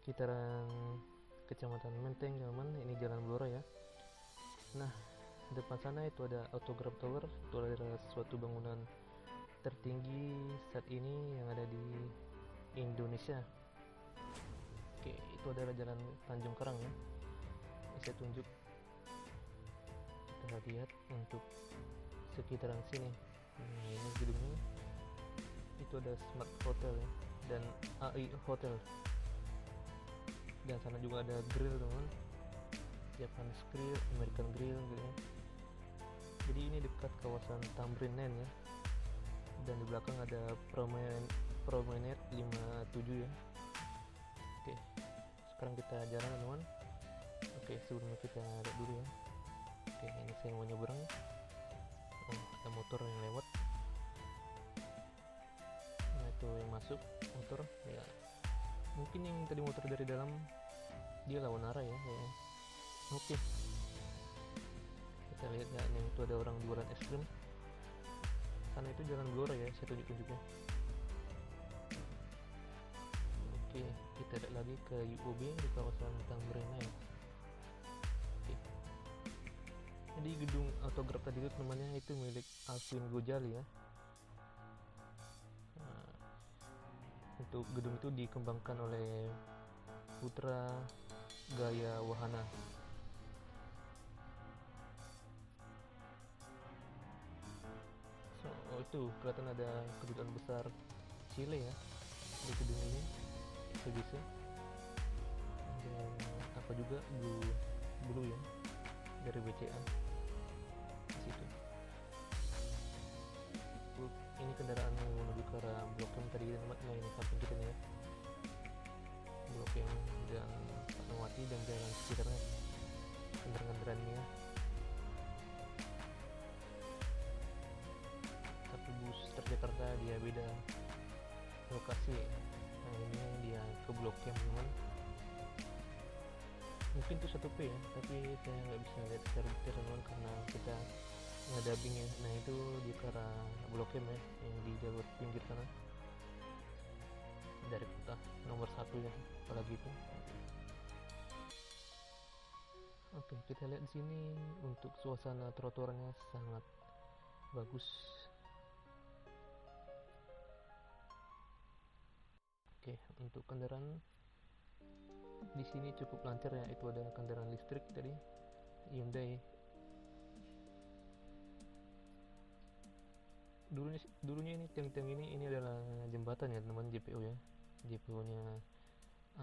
sekitaran Kecamatan Menteng, Jaman. Ini Jalan Blora ya. Nah, depan sana itu ada Autograph Tower. Itu adalah suatu bangunan tertinggi saat ini yang ada di Indonesia. Oke, itu adalah Jalan Tanjung Karang ya. Ini saya tunjuk, kita lihat untuk sekitaran sini. Nah, ini gedungnya. Itu ada Smart Hotel ya, dan AI Hotel. Dan sana juga ada grill teman, Japanese Grill, American Grill gitu ya. Jadi ini dekat kawasan Tamrin Lane ya. Dan di belakang ada Promenade 57 ya. Oke, sekarang kita jalan teman. Oke, sebelumnya kita lihat dulu ya. Oke, ini saya mau nyebrang. Oh, ada motor yang lewat. Nah, itu yang masuk motor ya. Mungkin yang tadi motor dari dalam dia lawan arah ya kayaknya. Oke, kita lihat ya, yang itu ada orang jualan es krim. Sana itu Jalan Blora ya, saya tunjuk-tunjuknya. Oke, kita lihat lagi ke UOB di kawasan Tamrin Lane. Oke, jadi gedung Autograph tadi itu namanya itu milik Alvin Gojali ya. Nah, untuk gedung itu dikembangkan oleh Putra Gaya Wahana. Oh, itu kelihatan ada kedutaan besar Chile ya di gedung ini, itu bisa. Dan apa juga blue ya dari BCA di situ. Ini kendaraan yang menuju ke arah Blok M tadi tempatnya, ini samping kita nih ya, Blok M dan Fatmawati dan jalan sekitarnya, kendaraan-kendaraannya. Tapi bus Transjakarta dia beda lokasi. Nah, ini dia ke Blok M teman. Mungkin itu 1P ya, tapi saya nggak bisa lihat secara detail teman karena kita ngedubbing ya. Nah, itu di ke arah Blok M ya, yang di jalur pinggir sana dari kota nomor 1 ya, apalagi itu. Oke, kita lihat di sini untuk suasana trotoarnya sangat bagus. Oke, untuk kendaraan di sini cukup lancar ya. Itu ada kendaraan listrik tadi, Hyundai. Dulunya ini tiang-tiang ini adalah jembatan ya teman, JPO ya. JPO nya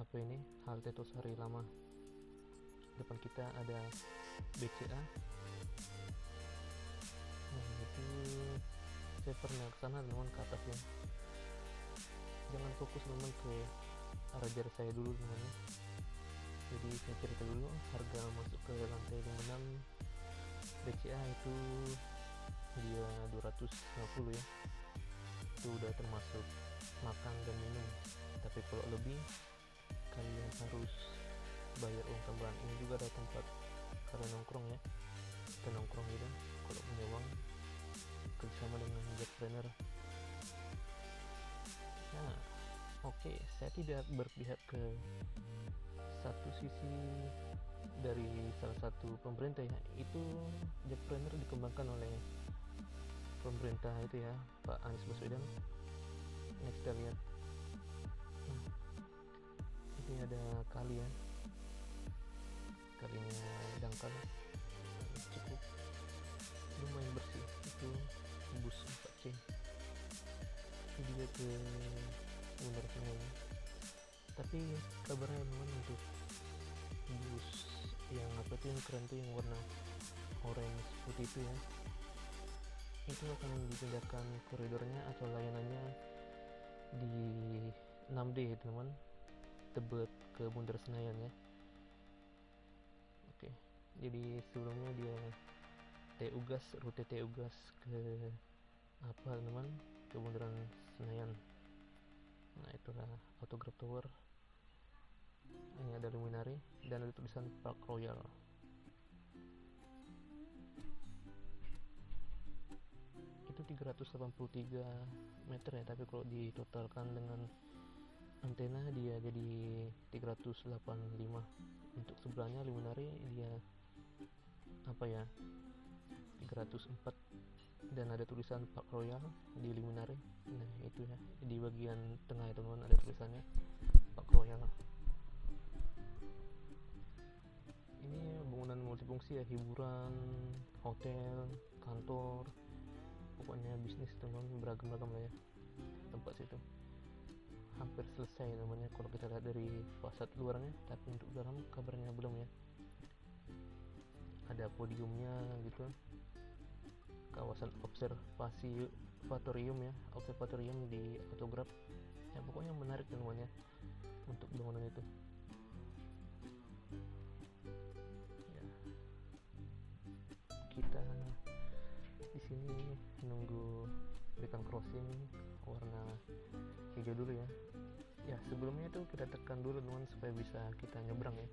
apa ini, halte Tosari lama. Depan kita ada BCA. Nah, itu saya pernah kesana teman, ke atas ya. Jangan fokus teman ke arah jarak saya dulu teman. Jadi saya cerita dulu, harga masuk ke lantai 56 BCA itu dia 250 ya. Itu udah termasuk makan dan minum. Tapi kalau lebih kalian harus bayar uang tambahan. Ini juga ada tempat kalian nongkrong ya, kita nongkrong gitu kalau punya uang, kerjasama dengan Jackpreneur. Nah, oke, saya tidak berpihak ke satu sisi dari salah satu pemerintah ya. Itu Jackpreneur dikembangkan oleh pemerintah itu ya, Pak Anies Baswedan. Nah, kita lihat ini ada kali ya, kalinya dangkal, cukup lumayan bersih. Itu bus 4C itu dia ke Bundaran ya. Tapi kabarnya memang untuk bus yang apa tuh yang keren tuh, yang warna orange putih itu ya, itu akan dipindahkan koridornya atau layanannya di 6D teman, Tebet ke Bundaran Senayan ya. Oke, jadi sebelumnya dia rute TU Gas ke apa teman, ke Bundaran Senayan. Nah, itulah Autograph Tower. Ini ada luminari dan ada tulisan Park Royal. Itu 383 meter ya, tapi kalau ditotalkan dengan antena dia jadi 300 385. Untuk sebelahnya Luminary dia 304, dan ada tulisan Park Royal di Luminary. Nah itu ya, di bagian tengah ya teman-teman, ada tulisannya Park Royal. Ini bangunan multifungsi ya, hiburan, hotel, kantor, pokoknya bisnis teman-teman, beragam-ragam lah ya tempat situ. Hampir selesai namanya kalau kita lihat dari fasad luarnya, tapi untuk dalam kabarnya belum ya. Ada podiumnya gitu, kawasan observatorium di Autograph ya, pokoknya menarik teman-teman ya untuk bangunan itu ya. Kita di sini nunggu berikan crossing warna hijau dulu ya. Sebelumnya itu kita tekan dulu teman supaya bisa kita nyebrang ya,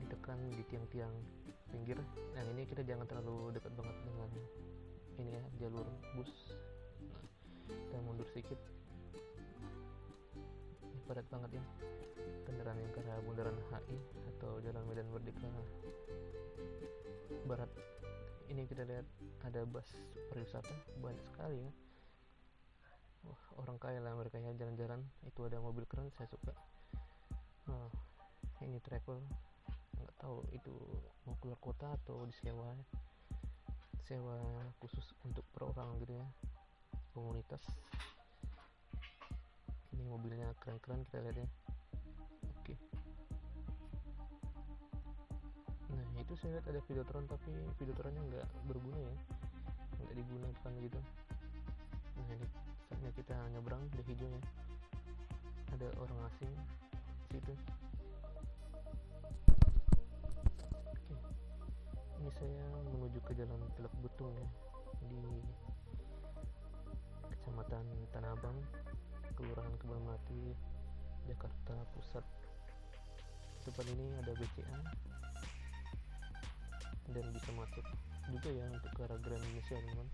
ditekan di tiang-tiang pinggir. Nah ini kita jangan terlalu dekat banget dengan ini ya, jalur bus. Nah, kita mundur sedikit. Ini padat banget ya kendaraan yang ke arah Bundaran HI atau Jalan Medan Merdeka Barat. Ini kita lihat ada bus pariwisata banyak sekali ya. Wah, orang kaya lah mereka ya jalan-jalan. Itu ada mobil keren, saya suka. Ini travel, nggak tahu itu mau keluar kota atau disewa ya. Sewa khusus untuk per orang gitu ya, komunitas. Ini mobilnya keren-keren, kita lihat ya. Oke. Nah itu saya lihat ada Videotron, tapi Videotronnya nggak berguna ya, nggak digunakan gitu. Nah ini saatnya kita nyebrang di hijaunya, ada orang asing situ. Oke. Ini saya menuju ke Jalan Teluk Betung ya, di Kecamatan Tanah Abang, Kelurahan Kebun Melati, Jakarta Pusat. Depan ini ada BCA dan bisa masuk juga ya untuk ke arah Grand Indonesia teman-teman.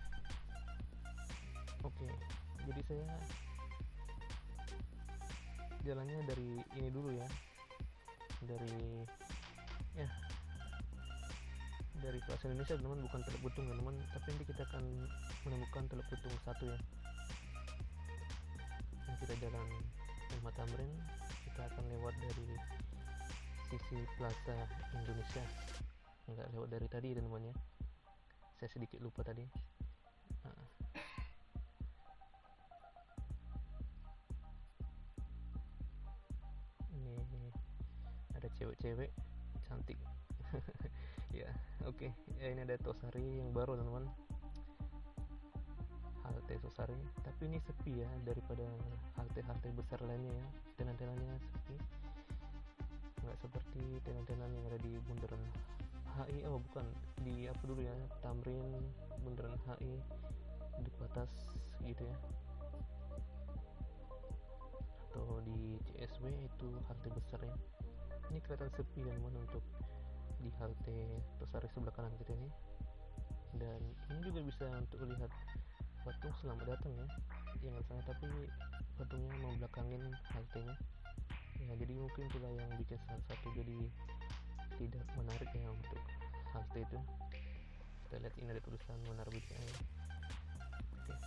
Oke, jadi saya jalannya dari ini dulu ya, dari Plaza Indonesia teman-teman, bukan Teluk Betung teman-teman, tapi nanti kita akan menemukan Teluk Betung 1 ya. Nah, kita jalan Mh Tamrin, kita akan lewat dari sisi Plaza Indonesia, nggak lewat dari tadi teman-teman ya, saya sedikit lupa tadi. Ini ada cewek-cewek cantik. Ya, oke. Ya, ini ada Tosari yang baru teman-teman, halte Tosari, tapi ini sepi ya daripada halte-halte besar lainnya ya. Tenan-tenannya sepi, nggak seperti tenan-tenan yang ada di Bundaran HI. Bukan, di apa dulu ya, Tamrin, Bundaran HI, Duku Atas gitu ya, atau di CSW itu halte besar ya. Ini kelihatan sepi teman-teman untuk di halte Tosari sebelah kanan kita ini. Dan ini juga bisa untuk lihat patung selamat datang ya yang ada sana, tapi patungnya membelakangin haltenya ya, jadi mungkin itulah yang bikin salah satu jadi tidak menarik ya untuk halte itu. Kita lihat ini ada tulisan Menara BCA ya. Oke,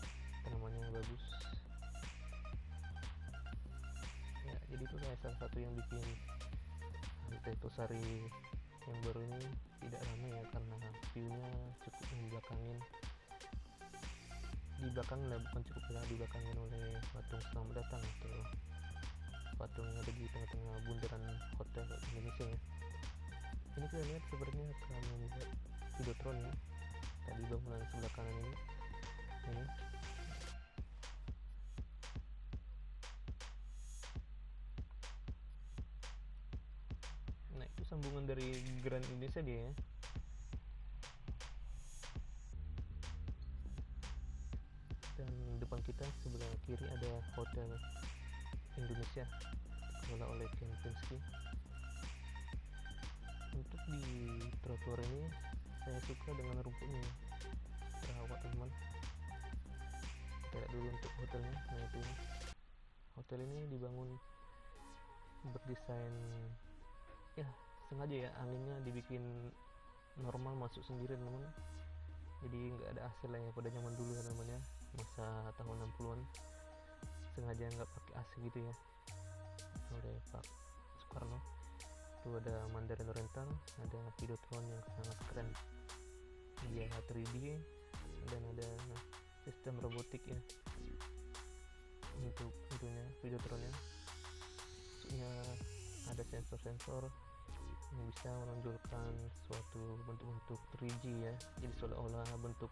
tanamannya bagus ya, jadi itulah salah satu yang bikin halte Tosari yang baru ini tidak ramai ya, karena view-nya cukup membelakangin, di belakang lah, bukan cukup lah, dibelakangin oleh patung selamat datang atau patung yang ada di tengah-tengah bundaran Hotel Indonesia ya. Ini kita lihat sebenarnya akan membuat Videotron ya, tadi bangunan sebelah kanan ini. Nah itu sambungan dari Grand Indonesia dia ya. Dan depan kita sebelah kiri ada Hotel Indonesia dikelola oleh Kempinski. Untuk di trotoar ini saya suka dengan rumputnya, terawat teman. Kita lihat dulu untuk hotelnya. Nah itu hotel ini dibangun berdesain ya sengaja ya, anginnya dibikin normal masuk sendiri teman-teman, jadi nggak ada AC lah ya pada zaman dulu ya namanya, masa tahun 60-an sengaja nggak pakai AC gitu ya oleh Pak Soekarno. Itu ada Mandarin Oriental, ada Videotron yang sangat keren, dia 3D, dan ada sistem robotik ya untuk itunya Videotronnya. Maksudnya ada sensor-sensor yang bisa menonjolkan suatu bentuk-bentuk 3D ya, jadi seolah-olah bentuk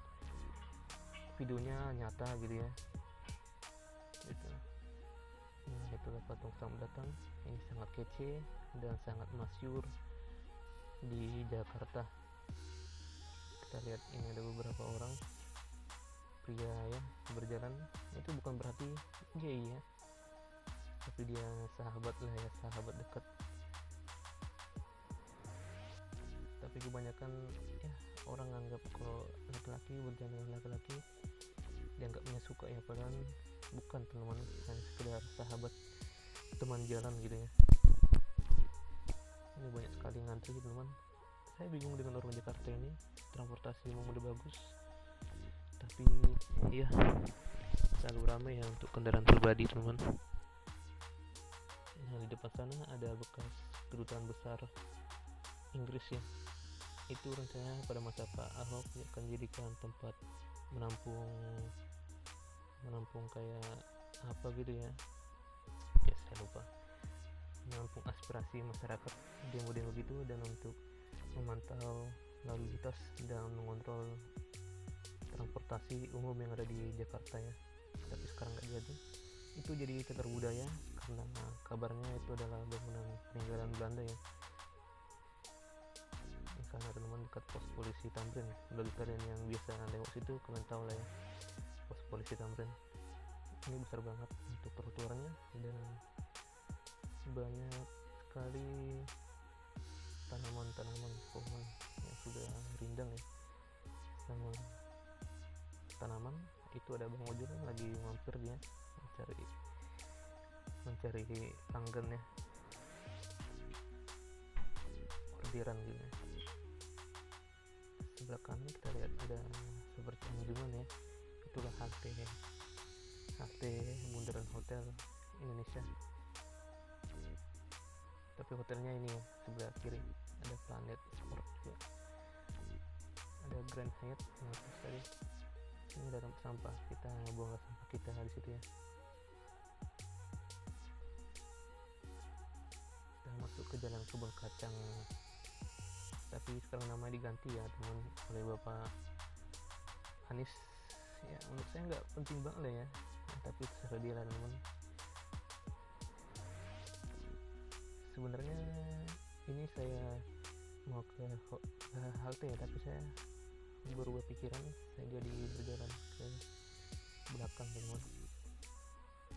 videonya nyata gitu ya. Itu itulah patung Selamat Datang, ini sangat kece dan sangat masyhur di Jakarta. Kita lihat ini ada beberapa orang pria ya berjalan, itu bukan berarti gay ya, tapi dia sahabat lah ya, sahabat dekat. Tapi kebanyakan ya orang anggap kalau laki-laki berjalan dengan laki-laki dianggapnya suka ya, padahal bukan teman-teman, hanya sekedar sahabat, teman jalan gitu ya. Ini banyak sekali ngantri teman-teman. Saya bingung dengan orang Jakarta ini, transportasi memang udah bagus, tapi ya selalu ramai ya untuk kendaraan pribadi teman-teman. Nah, di depan sana ada bekas kedutaan besar Inggris ya. Itu rencananya pada masa Pak Ahok akan dijadikan tempat menampung kayak apa gitu ya, saya lupa, menampung aspirasi masyarakat demo-demo gitu, dan untuk memantau lalu lintas dan mengontrol transportasi umum yang ada di Jakarta ya. Tapi sekarang nggak jadi, itu jadi cagar budaya karena kabarnya itu adalah bangunan peninggalan Belanda ya. Karena teman-teman dekat pos polisi Tamrin, bagi kalian yang biasa lewat situ kalian tahu lah ya, pos polisi Tamrin ini besar banget untuk trotoarnya, dan banyak sekali tanaman-tanaman pohon yang sudah rindang ya. Sama tanaman itu ada Bang Ojo yang lagi mampir dia mencari langgan ya, orderan gitu. Sebelah kanan kita lihat ada seperti anjungan ya, itulah halte Bundaran Hotel Indonesia. Tapi hotelnya ini ya, sebelah kiri ada Planet Sport juga, ada Grand Hyatt yang atas tadi. Ini ada tempat sampah, kita buang sampah kita di situ ya. Kita masuk ke Jalan Kebun Kacang, tapi sekarang namanya diganti ya teman oleh Bapak Anies ya. Menurut saya nggak penting banget lah ya, tapi terserah dia lah teman. Sebenarnya ini saya mau ke halte ya, tapi saya berubah pikiran, saya jadi berjalan ke belakang teman.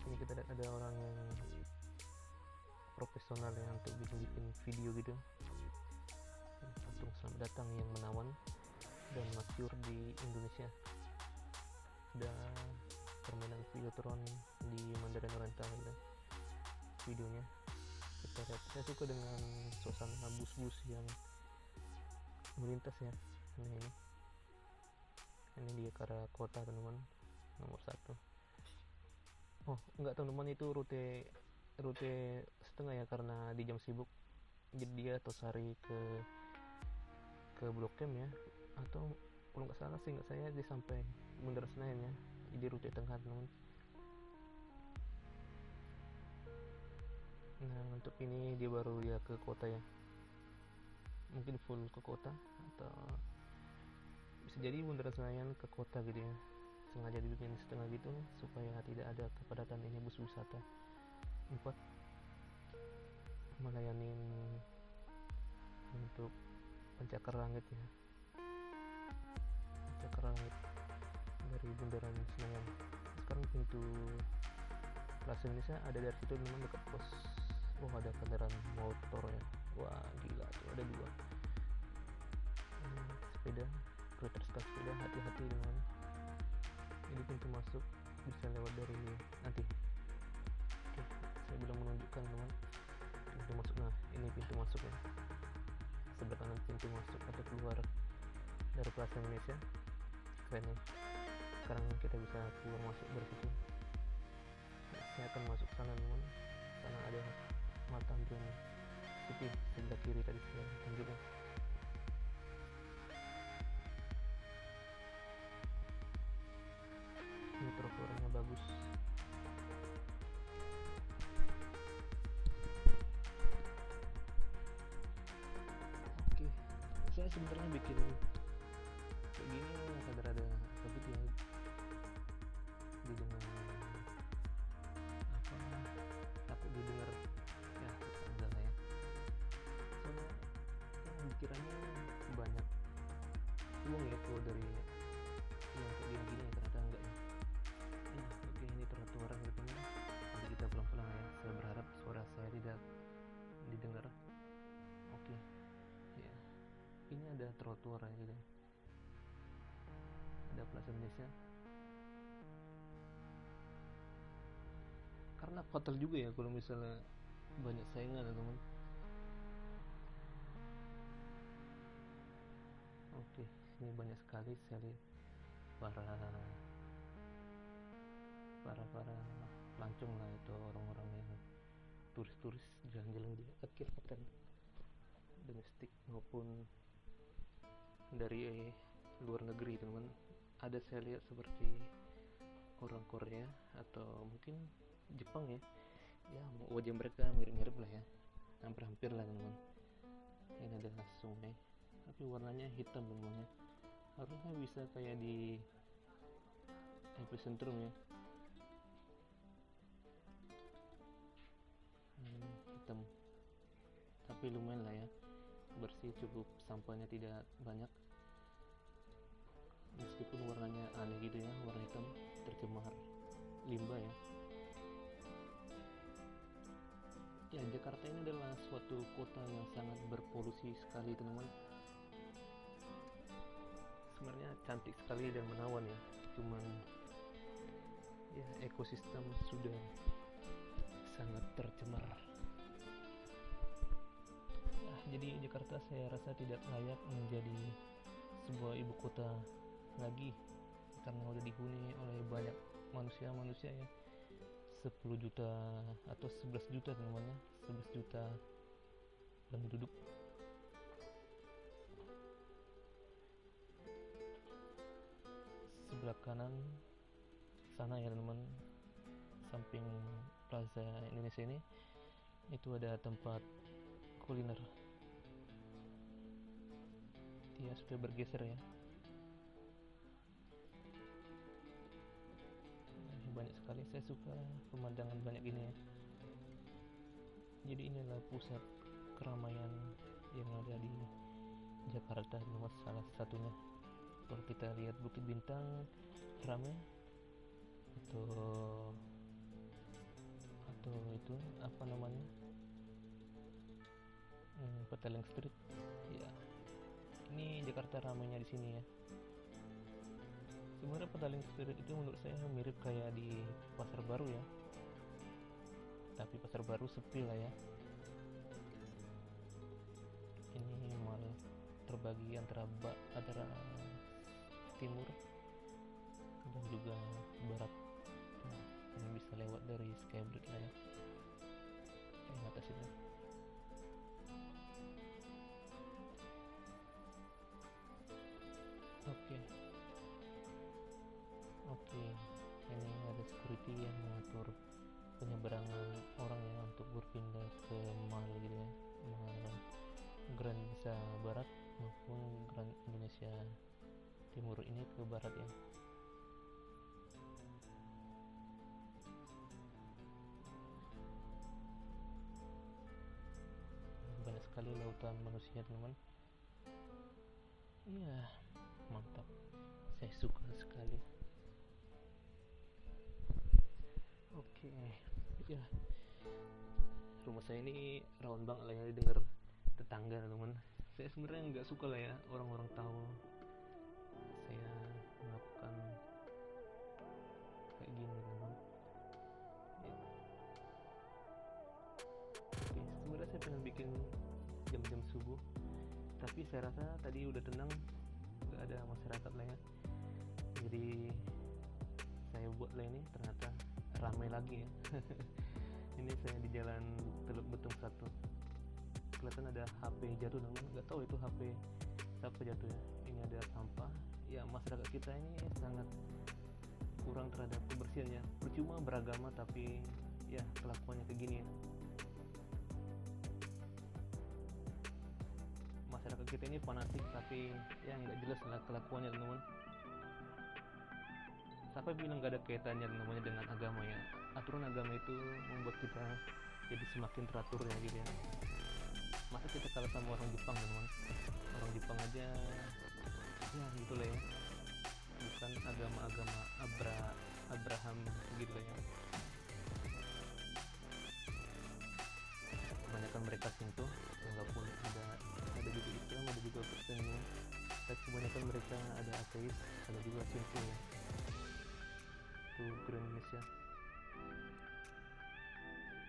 Ini kita lihat ada orang yang profesional ya untuk bikin video gitu. Patung Selamat Datang yang menawan dan masyhur di Indonesia. Ada permainan Videotron di Mandarin Oriental gitu videonya. Kita lihat, saya suka dengan suasana bus-bus yang melintas ya. Nah, ini dia ke arah kota teman-teman, nomor 1. Oh enggak teman-teman, itu rute setengah ya, karena di jam sibuk jadi dia Tosari ke Blok M ya, atau kalau nggak salah sih, nggak saya dia sampai Bundaran Senayan ya, jadi rute tengah teman. Nah untuk ini dia baru dia ke kota ya, mungkin full ke kota, atau bisa jadi Bundaran Senayan ke kota gitu ya, sengaja dibikin setengah gitu supaya tidak ada kepadatan. Ini bus wisata 4 melayani untuk pencakar langit ya, pencakar langit dari Bundaran Senayan. Sekarang pintu Plaza Indonesia ada dari situ memang dekat pos. Oh ada kendaraan motor ya, wah gila tuh, ada 2 sepeda, kereta sepeda, hati-hati dengan ini pintu masuk, bisa lewat dari nanti. Oke, saya belum menunjukkan teman, pintu masuk. Nah, ini pintu masuk ya, sebelah kanan pintu masuk atau keluar dari Plaza Indonesia. Keren ya, sekarang kita bisa keluar masuk dari situ. Saya akan masuk sana teman, karena ada mata Tamrin City sebelah kiri tadi saya tunjukkan. Ini trotoarnya bagus. Oke, saya sebenarnya bikin kayak gini rada-rada begitu ya, didengar apa, takut didengar ya, enggak lah ya, soalnya pikirannya banyak uang ya kalau dari yang kayak gini-gini ya, ternyata enggak ya. Ya oke, ini trotoar gitu kan, nanti kita pulang-pulang ya. Saya berharap suara saya tidak didengar. Oke ya, ini ada trotoar ya gitu, ada Plaza Indonesia. Karena fatal juga ya kalau misalnya banyak saingan teman. Oke, sini banyak sekali saya lihat para pelancong lah, itu orang-orang yang turis-turis jalan-jalan di akhir pekan, domestik maupun dari luar negeri teman. Ada saya lihat seperti orang Korea atau mungkin Jepang ya, ya wajah mereka mirip-mirip lah ya, hampir-hampir lah teman. Ini adalah sungai tapi warnanya hitam teman ya, harusnya bisa kayak di epicentrum ya. Hitam tapi lumayan lah ya, bersih, cukup, sampahnya tidak banyak, meskipun warnanya aneh gitu ya, warna hitam tercemar limbah ya. Ya, Jakarta ini adalah suatu kota yang sangat berpolusi sekali teman-teman. Sebenarnya cantik sekali dan menawan ya, cuman ya ekosistem sudah sangat tercemar. Nah, jadi Jakarta saya rasa tidak layak menjadi sebuah ibu kota lagi, karena udah dihuni oleh banyak manusia ya, 10 juta atau 11 juta namanya, 11 juta penduduk. Sebelah kanan sana ya teman, samping Plaza Indonesia ini, itu ada tempat kuliner. Dia sudah bergeser ya, banyak sekali. Saya suka pemandangan banyak gini ya. Jadi inilah pusat keramaian yang ada di Jakarta, nomor salah satunya. Kalau kita lihat Bukit Bintang ramai, atau itu apa namanya, Petaling Street ya, ini Jakarta ramainya di sini ya. Sebenarnya Petaling Street itu menurut saya mirip kayak di Pasar Baru ya, tapi Pasar Baru sepi lah ya. Ini mall terbagi antara timur dan juga barat. Nah, ini bisa lewat dari Skybridge lah ya, yang atas itu. Oke, ini ada security yang mengatur penyeberangan orang ya untuk berpindah ke mall gitu ya, mall Grand Indonesia Barat maupun Grand Indonesia Timur ini ke barat ya. Banyak sekali lautan manusia teman-teman. Iya, mantap, saya suka sekali. Oke ya, rumah saya ini rawan banget lah ya didengar tetangga teman. Saya sebenarnya nggak suka lah ya orang-orang tahu saya melakukan kayak gini teman ya. Oke, sebenarnya saya pengen bikin jam-jam subuh, tapi saya rasa tadi udah tenang, gak ada masyarakat lah ya, jadi saya buat lah ini, ternyata ramai lagi ya. Ini saya di jalan Teluk Betung 1, kelihatan ada HP jatuh teman, nggak tahu itu HP siapa jatuh ya. Ini ada sampah ya, masyarakat kita ini sangat kurang terhadap kebersihannya, percuma beragama tapi ya kelakuannya kayak gini ya. Masyarakat kita ini fanatik tapi ya nggak jelas lah kelakuannya teman-teman. Siapa bilang nggak ada kaitannya namanya dengan agama ya? Aturan agama itu membuat kita jadi semakin teratur ya gitu ya. Masa kita kalah sama orang Jepang teman-teman? Orang Jepang aja ya gitu lah ya, bukan agama-agama Abraham gitu lah ya. Kebanyakan mereka Shinto, walaupun ada juga Islam, ada juga Kristen ya. Tapi kebanyakan mereka ada ateis, ada juga Shinto ya. Itu keren Indonesia,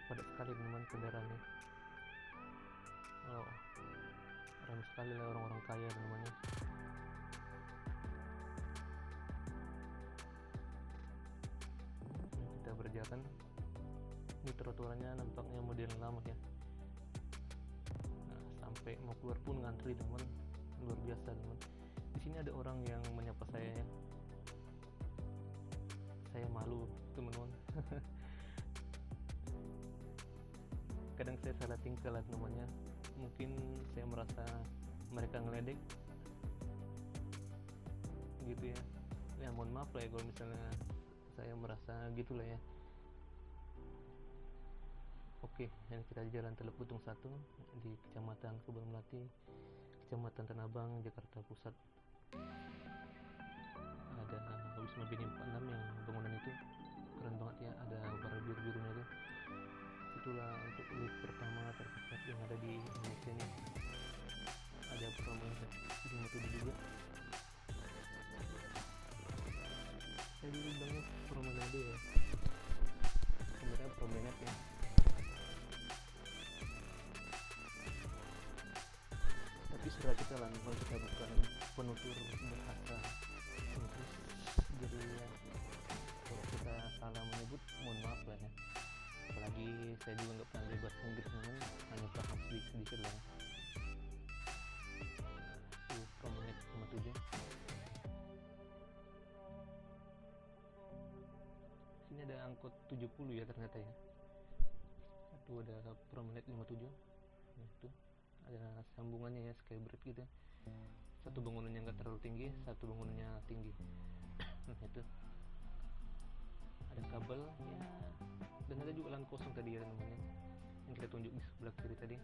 padat sekali teman kendaraannya. Oh, ramai sekali lah orang-orang kaya namanya. Kita berjalan, ini trotoarnya nampaknya model lama ya. Nah, sampai mau keluar pun ngantri teman, luar biasa teman. Di sini ada orang yang menyapa saya ya. Saya malu teman-teman. Kadang saya salah tingkah lah namanya. Mungkin saya merasa mereka ngeledek gitu ya. Ya mohon maaf lah ya kalau misalnya saya merasa gitulah ya. Oke, ini kita jalan Teluk Betung 1 di Kecamatan Kebun Melati, Kecamatan Tanah Abang, Jakarta Pusat. Ada Wisma Bini 46 yang bangunan itu keren banget ya, ada warna biru-birunya itu. Itulah untuk lift pertama tercepat yang ada di Indonesia nih. Ada promenade 57 juga. Saya dulu banget promenade ya, sebenarnya promenade ya. Tapi serah kita lah, kalau kita bukan penutur bahasa Inggris, jadi ya, kalau kita salah menyebut mohon maaf lah ya. Apalagi saya juga nggak pernah bahasa Inggris, namun hanya paham sedikit lah. Itu promenade 57. Sini ada angkot 70 ya ternyata ya. Itu ada promenade 57. Nah, itu ada sambungannya ya, skybridge gitu. Satu bangunannya nggak terlalu tinggi, satu bangunannya tinggi. Nah itu ada kabel ya, dan ada juga lahan kosong tadi ya namanya, yang kita tunjuk di sebelah kiri tadi,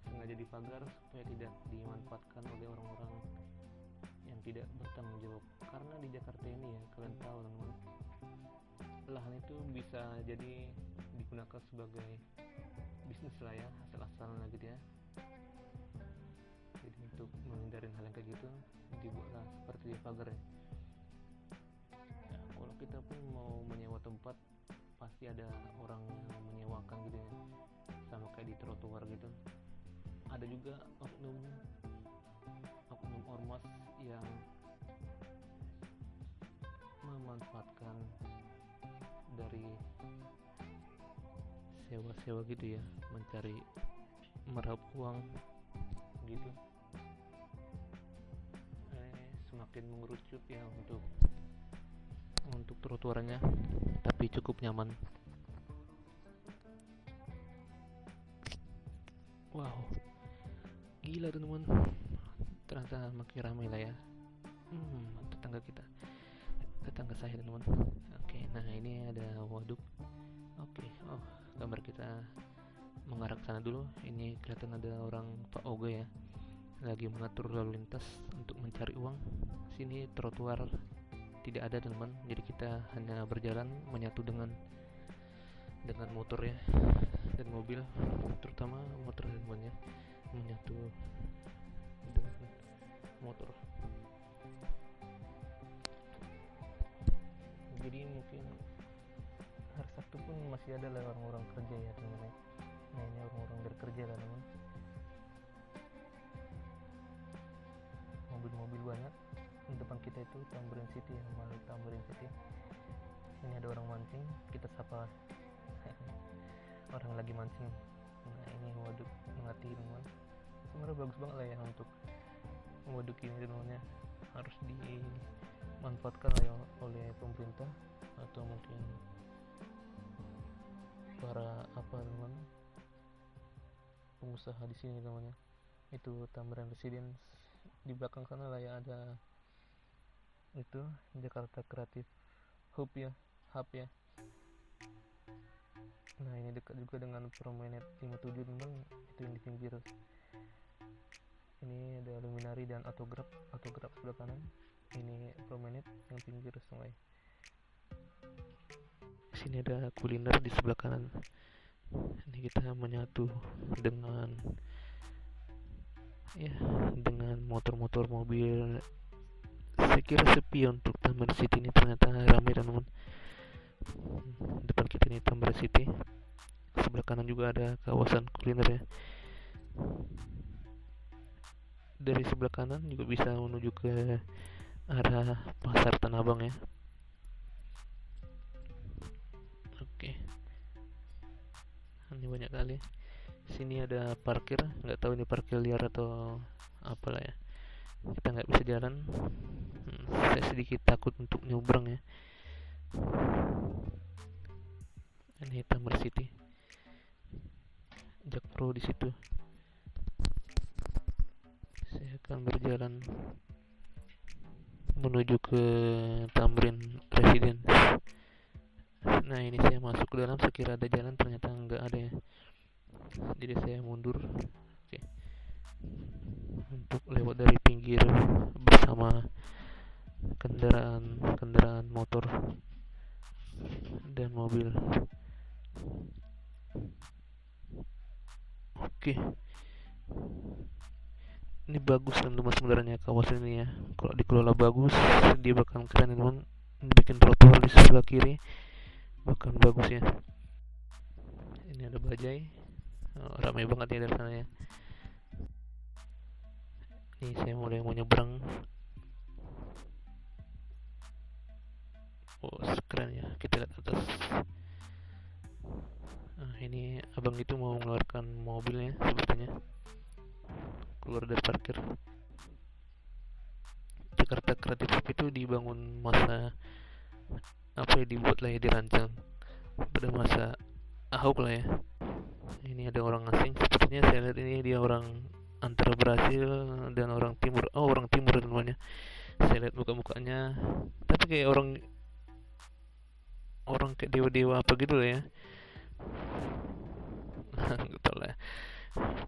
sengaja dipagar supaya tidak dimanfaatkan oleh orang-orang yang tidak bertanggung jawab. Karena di Jakarta ini ya, kalian tahu teman-teman, lahan itu bisa jadi digunakan sebagai bisnis lah ya, asal-asalan lah gitu ya. Jadi untuk menghindari hal yang kayak gitu, dibuatlah seperti pagar ya. Ya, kalau kita pun mau menyewa tempat, pasti ada orang yang menyewakan gitu ya, sama kayak di trotoar gitu. Ada juga oknum ormas yang memanfaatkan dari sewa-sewa gitu ya, mencari meraup uang gitu. Semakin mengerucut ya untuk trotoarnya, tapi cukup nyaman. Wow, gila teman-teman, ternyata makin ramai lah ya. Tetangga saya teman-teman. Oke, nah ini ada waduk. Oke, gambar kita mengarah ke sana dulu. Ini kelihatan ada orang Pak Oga ya, lagi mengatur lalu lintas untuk mencari uang. Sini trotoar tidak ada teman, jadi kita hanya berjalan menyatu dengan motor ya, dan mobil, terutama motor temannya menyatu dengan motor. Jadi mungkin hari Sabtu pun masih ada lah orang-orang kerja ya teman-teman. Nah ini orang-orang berkerja teman. Mobil-mobil banyak di depan kita itu Tamrin City, nama Tamrin City. Ini ada orang mancing, kita sapa. Orang lagi mancing. Nah ini waduk Melati teman. Sebenarnya bagus banget lah ya untuk waduk ini teman-teman ya. Harus dimanfaatkan lah ya oleh pemerintah atau mungkin para teman pengusaha di sini teman-teman. Itu Tamrin Residence. Di belakang sana lah ya ada itu Jakarta Creative Hub ya. Nah ini dekat juga dengan Promenade 57 teman, itu yang di pinggir. Ini ada Luminary dan autograph sebelah kanan. Ini Promenade yang pinggir sungai. Sini ada kuliner di sebelah kanan. Ini kita menyatu dengan motor-motor, mobil. Saya kira sepi untuk Tamrin City ini, ternyata ramai teman-teman. Depan kita ini Tamrin City, sebelah kanan juga ada kawasan kuliner ya. Dari sebelah kanan juga bisa menuju ke arah pasar Tanah Abang ya. Oke, ini banyak kali. Sini ada parkir, nggak tahu ini parkir liar atau apalah ya. Kita nggak bisa jalan. Saya sedikit takut untuk nyebrang ya. Ini Tamrin City, Jakpro di situ. Saya akan berjalan menuju ke Tamrin Residence. Nah ini saya masuk ke dalam, sekira ada jalan, ternyata nggak ada ya. Jadi saya mundur. Oke. Untuk lewat dari pinggir bersama kendaraan motor dan mobil. Oke. Ini bagus teman-teman sebenarnya kawasan ini ya. Kalau dikelola bagus, dia bakal keren teman. Dibikin trotoar di sebelah kiri, bahkan bagus ya. Ini ada bajai. Ramai banget ya dari sana ya. Ini saya mulai mau nyebrang. Oh keren ya, kita lihat atas. Nah ini abang itu mau mengeluarkan mobilnya sepertinya, keluar dari parkir. Jakarta Kreatif itu dibangun masa dibuat lah ya, dirancang pada masa Ahok lah ya. Ini ada orang asing, sepertinya saya lihat ini dia orang antara Brasil dan orang timur. Oh orang timur namanya. Saya lihat muka-mukanya, tapi kayak orang kayak dewa-dewa apa gitu lah ya. Gitu lah.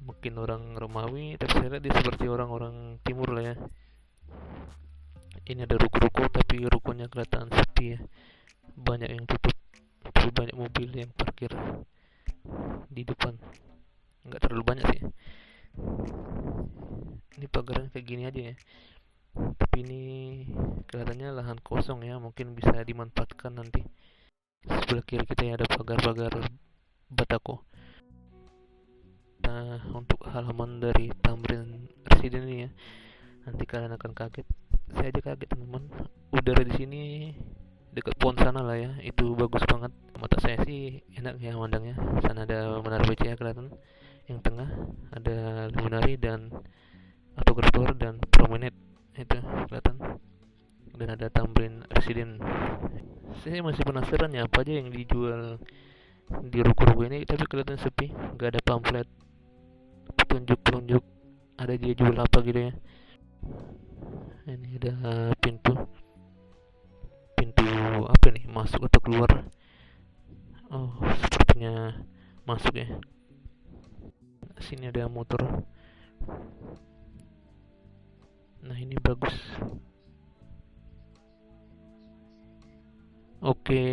Mungkin orang Romawi, tapi saya lihat dia seperti orang-orang timur lah ya. Ini ada ruko-ruko, tapi rukonya kelihatan sepi ya. Banyak yang tutup, tapi banyak mobil yang parkir di depan. Nggak terlalu banyak sih. Ini pagarnya kayak gini aja ya. Tapi ini kelihatannya lahan kosong ya, mungkin bisa dimanfaatkan nanti. Sebelah kiri kita ya ada pagar-pagar batako. Nah, untuk halaman dari Tamrin Residence ini ya, nanti kalian akan kaget. Saya aja kaget teman-teman. Udara di sini dekat pohon sana lah ya, itu bagus banget. Mata saya sih enak ya mandangnya. Sana ada Menara BCA kelihatan. Yang tengah ada Luminary dan autograph dan Promenade itu kelihatan. Dan ada Tamrin Residence. Saya masih penasaran ya apa aja yang dijual di ruko-ruko ini, tapi kelihatan sepi, nggak ada pamflet petunjuk ada dia jual apa gitu ya. Ini ada pintu apa nih, masuk atau keluar? Oh sepertinya masuk ya. Sini ada motor. Nah ini bagus. Oke,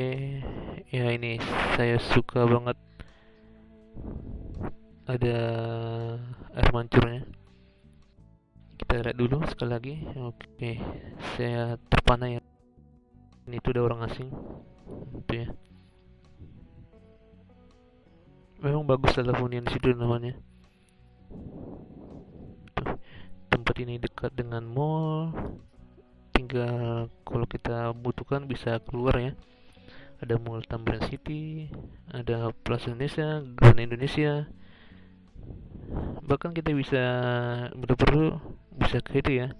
ya ini saya suka banget. Ada air mancurnya. Kita lihat dulu sekali lagi. Oke, saya terpana ya. Ini tuh ada orang asing. Itu ya. Memang bagus dalam hunian situ namanya. Tuh, tempat ini dekat dengan mall, tinggal kalau kita butuhkan bisa keluar ya. Ada Mall Tamrin City, ada Plaza Indonesia, Grand Indonesia. Bahkan kita bisa perlu bisa ke itu ya,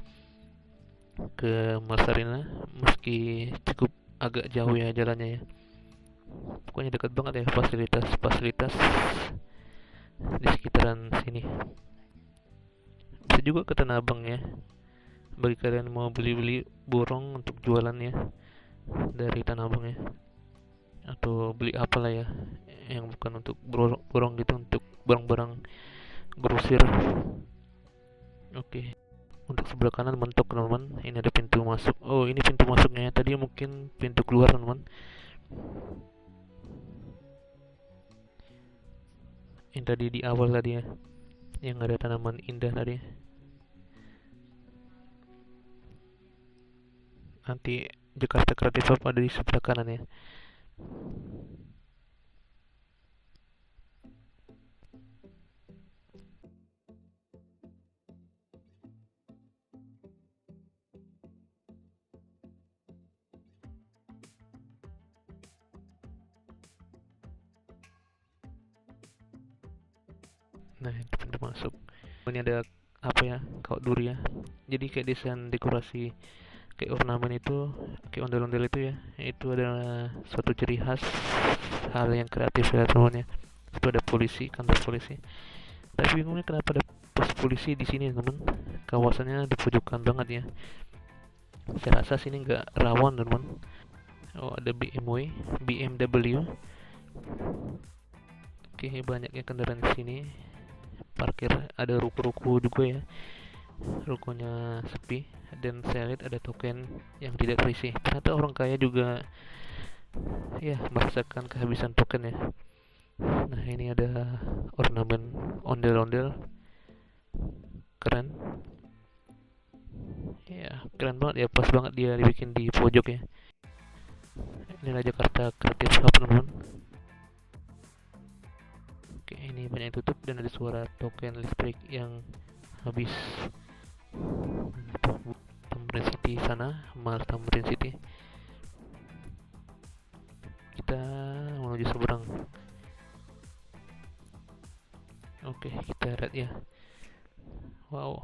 ke Mall Sarina, meski cukup agak jauh ya jalannya ya. Pokoknya dekat banget ya fasilitas-fasilitas di sekitaran sini. Bisa juga ke Tanah Abang ya, bagi kalian mau beli-beli borong untuk jualan ya dari Tanah Abang ya, atau beli apalah ya yang bukan untuk borong gitu, untuk barang-barang grosir. Oke, untuk sebelah kanan mentok teman-teman, ini ada pintu masuk. Oh, ini pintu masuknya ya. Tadi mungkin pintu keluar teman-teman. Yang tadi di awal tadi ya, yang ada tanaman indah tadi. Nanti Jakarta Creative Hub ada di sebelah kanan ya. Nah, itu pintu masuk. Ini ada apa ya? Kau duri ya. Jadi kayak desain dekorasi, kayak ornamen itu, kayak ondel-ondel itu ya. Itu adalah suatu ciri khas hal yang kreatif ya teman ya. Itu ada polisi, kantor polisi. Tapi bingungnya kenapa ada pos polisi di sini teman? Kawasannya di pojokan banget ya. Saya rasa sini nggak rawan teman. Oh, ada BMW. Oke, banyaknya kendaraan di sini. Parkir, ada ruko-ruko juga ya. Rukonya sepi, dan saya lihat ada token yang tidak terisi. Ternyata orang kaya juga ya merasakan kehabisan token ya. Nah, ini ada ornamen ondel-ondel, keren ya, keren banget ya, pas banget dia dibikin di pojok ya. Inilah Jakarta Creative Hub teman-teman. Oke, ini banyak yang tutup dan ada suara token listrik yang habis. Tamrin City sana, Mall Tamrin City. Kita menuju seberang. Oke, kita lihat ya. Wow,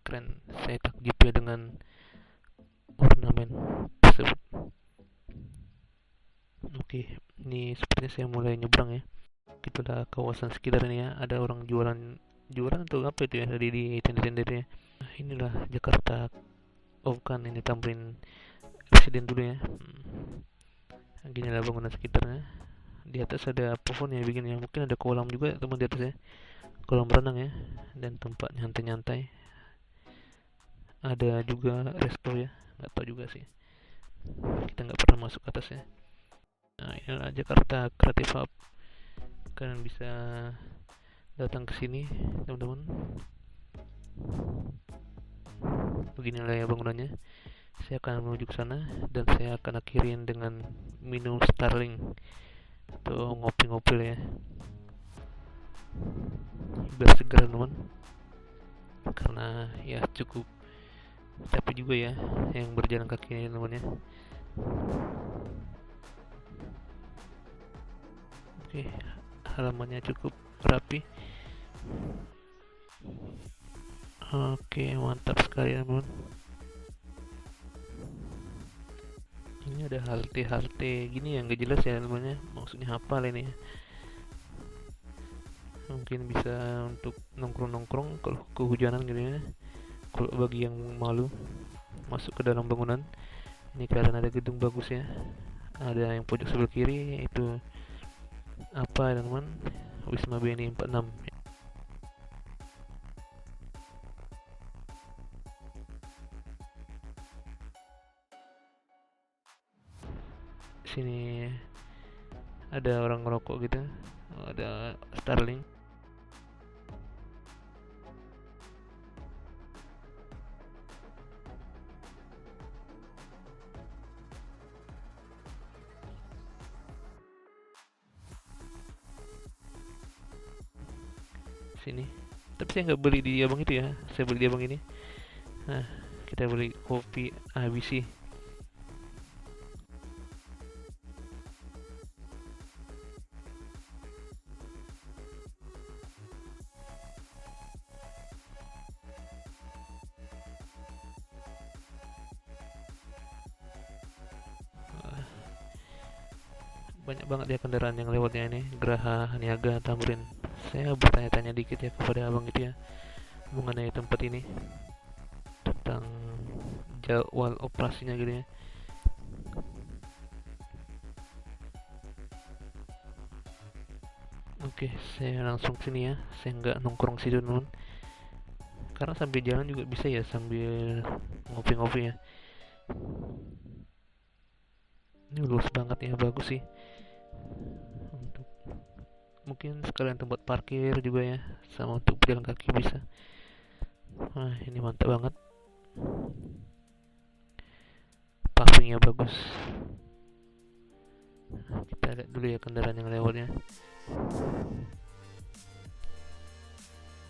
keren. Saya takjub ya dengan ornamen tersebut. Oke, ini sepertinya saya mulai nyebrang ya. Itulah kawasan sekitar ini ya. Ada orang jualan atau apa itu ya tadi di tenda-tenda ya. Nah, inilah Jakarta. Oh bukan, ini Tamrin Residen dulu ya. Gini lah bangunan sekitarnya. Di atas ada pohon ya bikin ya. Mungkin ada kolam juga teman di atas ya. Kolam renang ya. Dan tempat nyantai-nyantai. Ada juga resto ya. Nggak tahu juga sih. Kita nggak pernah masuk atas ya. Nah, inilah Jakarta Creative Hub. Kalian bisa datang ke sini, teman-teman. Beginilah ya bangunannya. Saya akan menuju ke sana dan saya akan akhirin dengan minum Starling atau ngopi-ngopi ya. Biar segar teman. Karena ya cukup capek juga ya yang berjalan kaki ini teman ya. Oke, halamannya cukup rapi. Oke, mantap sekali teman. Ini ada halte-halte gini yang gak jelas ya namanya. Maksudnya apa ini ya? Mungkin bisa untuk nongkrong-nongkrong kalau kehujanan gitu ya. Kalau bagi yang malu masuk ke dalam bangunan, ini kelihatan ada gedung bagus ya. Ada yang pojok sebelah kiri itu apa teman? Wisma BNI 46. Sini ada orang ngerokok gitu. Ada Starling. sini. Tapi saya nggak beli di abang itu ya, saya beli di abang ini. Nah, kita beli kopi ABC. Banyak banget ya kendaraan yang lewatnya ini, Geraha, Niaga, Tamrin. Saya bertanya-tanya dikit ya kepada abang itu ya mengenai tempat ini, tentang jadwal operasinya gitu ya. Oke, saya langsung sini ya, saya nggak nongkrong situ nun, karena sambil jalan juga bisa ya sambil ngopi-ngopi ya. Ini luas banget ya, bagus sih untuk mungkin sekalian tempat parkir juga ya, sama untuk pejalan kaki bisa. Nah ini mantap banget, pavingnya bagus. Nah, kita lihat dulu ya kendaraan yang lewatnya.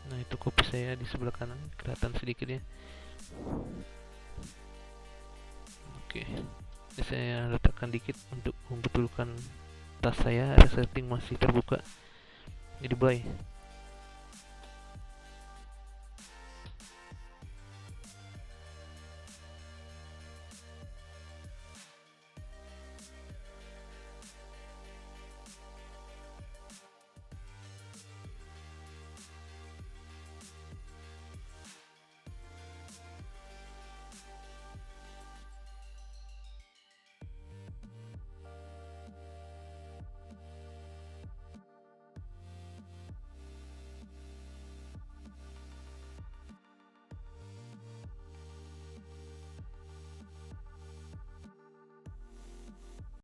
Nah itu kopi saya di sebelah kanan, kelihatan sedikit ya. Oke, ini saya letakkan dikit untuk membetulkan tas saya, resleting masih terbuka. Jadi bye.